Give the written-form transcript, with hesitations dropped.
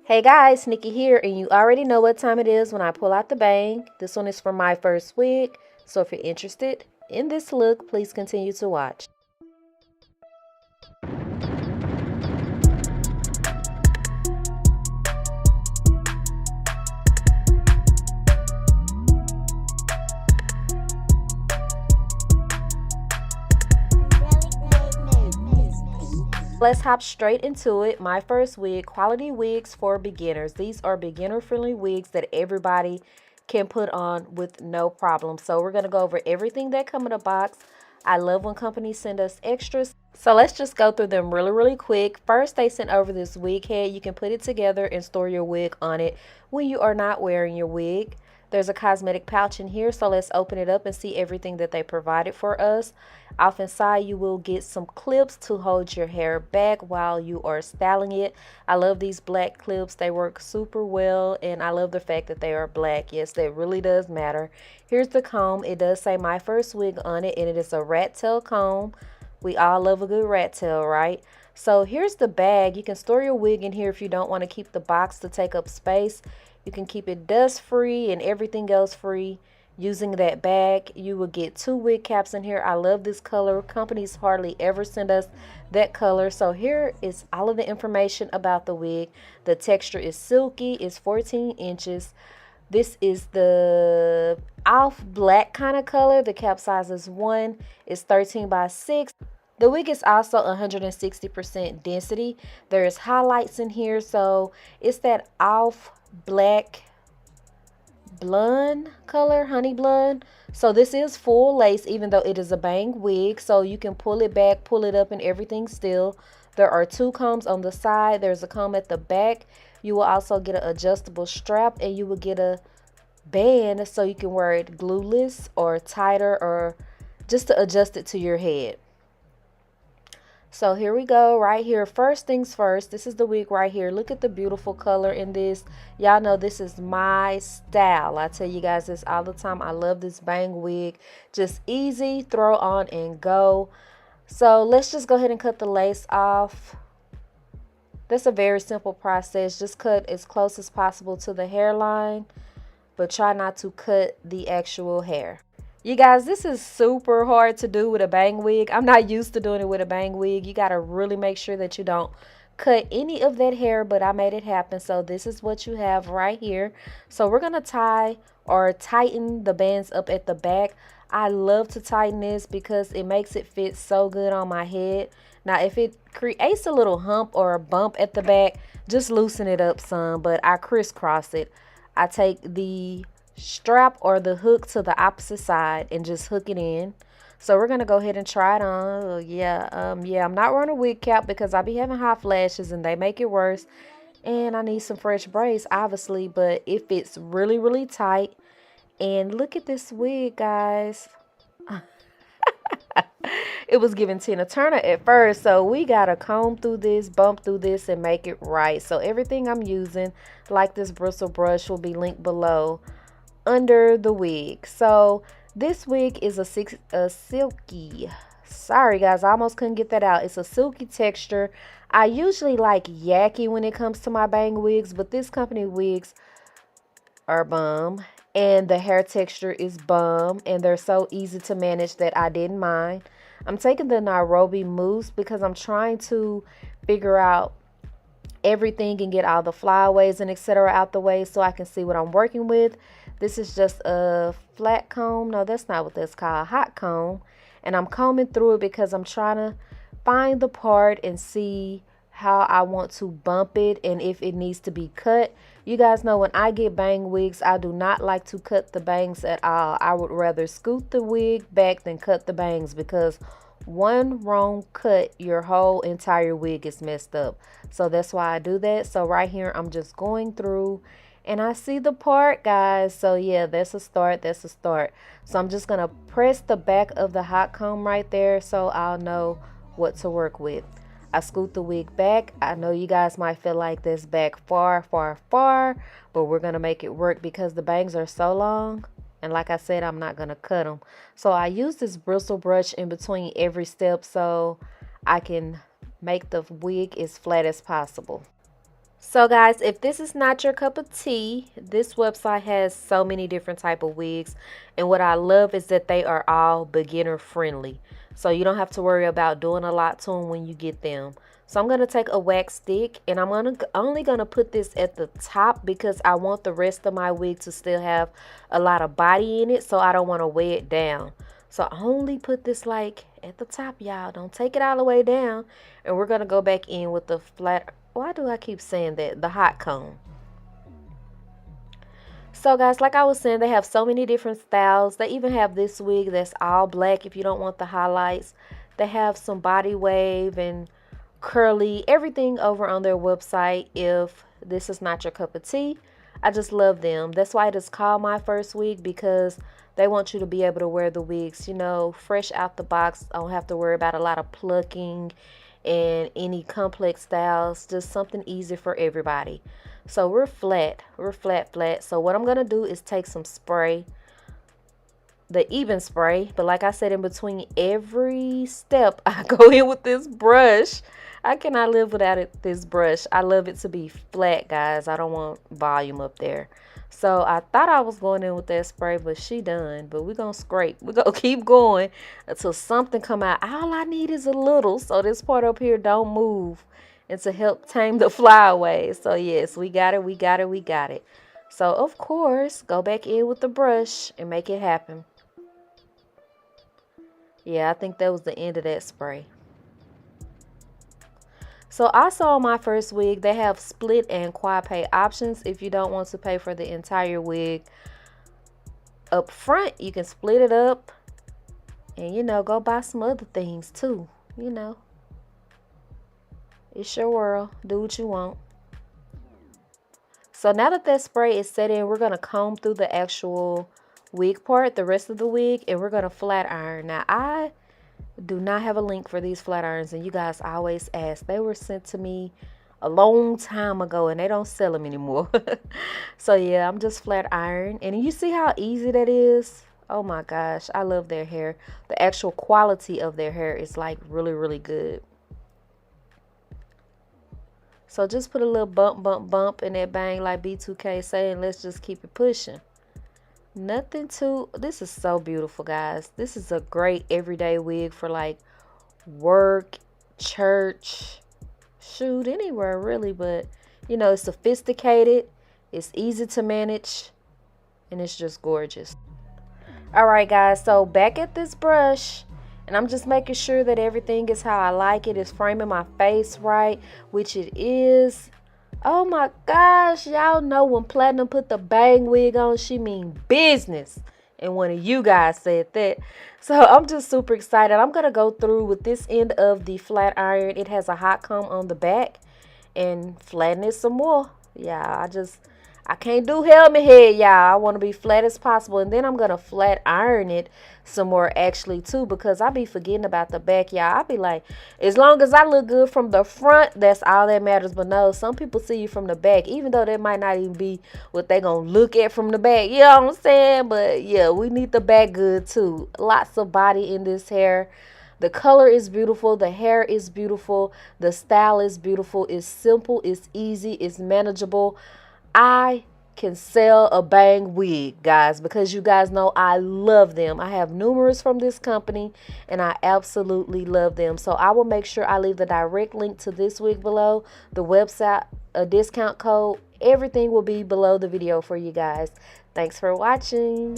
Hey guys, Nikki here, and you already know what time it is when I pull out the bang. This one is from Myfirstwig, so if you're interested in this look, please continue to watch. Let's hop straight into it. Myfirstwig, quality wigs for beginners. These are beginner-friendly wigs that everybody can put on with no problem. So we're going to go over everything that come in a box. I love when companies send us extras. So let's just go through them really quick. First, they sent over this wig head. You can put it together and store your wig on it when you are not wearing your wig. There's a cosmetic pouch in here, so let's open it up and see everything that they provided for us. Off inside, you will get some clips to hold your hair back while you are styling it. I love these black clips. They work super well, and I love the fact that they are black. Yes, that really does matter. Here's the comb. It does say Myfirstwig on it, and it is a rat tail comb. We all love a good rat tail, right? So here's the bag. You can store your wig in here if you don't want to keep the box to take up space. You can keep it dust free and everything else free using that bag. You will get 2 wig caps in here. I love this color. Companies hardly ever send us that color. So here is all of the information about the wig. The texture is silky. It's 14 inches. This is the off black kind of color. The cap size is 1. It's 13 by 6. The wig is also 160% density. There's highlights in here, so it's that off black blonde color, honey blonde. So this is full lace, even though it is a bang wig, so you can pull it back, pull it up, and everything still. There are 2 combs on the side. There's a comb at the back. You will also get an adjustable strap, and you will get a band so you can wear it glueless or tighter, or just to adjust it to your head. So here we go right here. First things first, this is the wig right here. Look at the beautiful color in this. Y'all know this is my style. I tell you guys this all the time. I love this bang wig. Just easy, throw on and go. So let's just go ahead and cut the lace off. That's a very simple process. Just cut as close as possible to the hairline, but try not to cut the actual hair. You guys, this is super hard to do with a bang wig. I'm not used to doing it with a bang wig. You got to really make sure that you don't cut any of that hair, but I made it happen. So this is what you have right here. So we're going to tie or tighten the bands up at the back. I love to tighten this because it makes it fit so good on my head. Now, if it creates a little hump or a bump at the back, just loosen it up some, but I crisscross it. I take the strap or the hook to the opposite side and just hook it in. So we're gonna go ahead and try it on. Yeah, I'm not wearing a wig cap because I be having hot flashes and they make it worse, and I need some fresh braids obviously, but it fits really tight. And look at this wig, guys. It was giving Tina Turner at first, so we gotta comb through this, bump through this, and make it right. So everything I'm using, like this bristle brush, will be linked below under the wig. So this wig is a silky, sorry guys, I almost couldn't get that out. It's a silky texture. I usually like yucky when it comes to my bang wigs, but this company wigs are bum, and the hair texture is bum, and they're so easy to manage that I didn't mind. I'm taking the Nairobi mousse because I'm trying to figure out everything and get all the flyaways and etc. out the way so I can see what I'm working with. This is just a flat comb. No, that's not what that's called. Hot comb. And I'm combing through it because I'm trying to find the part and see how I want to bump it and if it needs to be cut. You guys know when I get bang wigs, I do not like to cut the bangs at all. I would rather scoot the wig back than cut the bangs, because one wrong cut, your whole entire wig is messed up. So that's why I do that. So right here, I'm just going through and I see the part, guys. So yeah, that's a start. That's a start. So I'm just going to press the back of the hot comb right there so I'll know what to work with. I scoot the wig back. I know you guys might feel like this back far, but we're going to make it work because the bangs are so long. And like I said, I'm not going to cut them. So I use this bristle brush in between every step so I can make the wig as flat as possible. So guys, if this is not your cup of tea, this website has so many different type of wigs, and what I love is that they are all beginner friendly. So you don't have to worry about doing a lot to them when you get them. So I'm going to take a wax stick, and I'm only going to put this at the top because I want the rest of my wig to still have a lot of body in it, so I don't want to weigh it down. So I only put this like at the top, y'all. Don't take it all the way down. And we're going to go back in with the flat. Why do I keep saying that? The hot comb. So guys, like I was saying, they have so many different styles. They even have this wig that's all black if you don't want the highlights. They have some body wave and curly, everything over on their website. If this is not your cup of tea, I just love them. That's why it is called Myfirstwig, because they want you to be able to wear the wigs, you know, fresh out the box. Don't have to worry about a lot of plucking and any complex styles. Just something easy for everybody. So we're flat. So what I'm going to do is take some spray, the even spray. But like I said, in between every step, I go in with this brush. I cannot live without this brush. I love it to be flat, guys. I don't want volume up there. So I thought I was going in with that spray, but she done. But we're going to scrape. We're going to keep going until something come out. All I need is a little, so this part up here don't move, and to help tame the flyaways. So yes, we got it. So of course, go back in with the brush and make it happen. Yeah, I think that was the end of that spray. So also on Myfirstwig, they have split and quad pay options. If you don't want to pay for the entire wig up front, you can split it up and, you know, go buy some other things too. You know, it's your world. Do what you want. So now that spray is set in, we're going to comb through the actual wig part, the rest of the wig, and we're going to flat iron. Now, I do not have a link for these flat irons, and you guys always ask. They were sent to me a long time ago, and they don't sell them anymore. So yeah, I'm just flat iron, and you see how easy that is. Oh my gosh, I love their hair. The actual quality of their hair is like really good. So just put a little bump in that bang like B2K saying, let's just keep it pushing. Nothing too. This is so beautiful, guys. This is a great everyday wig for like work, church, shoot, anywhere really. But you know, it's sophisticated, it's easy to manage, and it's just gorgeous. All right, guys, so back at this brush, and I'm just making sure that everything is how I like it. It's framing my face right, which it is. Oh my gosh, y'all know when Platinum put the bang wig on, she mean business. And one of you guys said that. So I'm just super excited. I'm going to go through with this end of the flat iron. It has a hot comb on the back, and flatten it some more. Yeah, I can't do helmet head, y'all. I want to be flat as possible. And then I'm going to flat iron it some more actually too, because I be forgetting about the back, y'all. I be like, as long as I look good from the front, that's all that matters. But no, some people see you from the back, even though that might not even be what they going to look at from the back. You know what I'm saying? But yeah, we need the back good too. Lots of body in this hair. The color is beautiful. The hair is beautiful. The style is beautiful. It's simple. It's easy. It's manageable. I can sell a bang wig, guys, because you guys know I love them. I have numerous from this company, and I absolutely love them. So I will make sure I leave the direct link to this wig below, the website, a discount code. Everything will be below the video for you guys. Thanks for watching.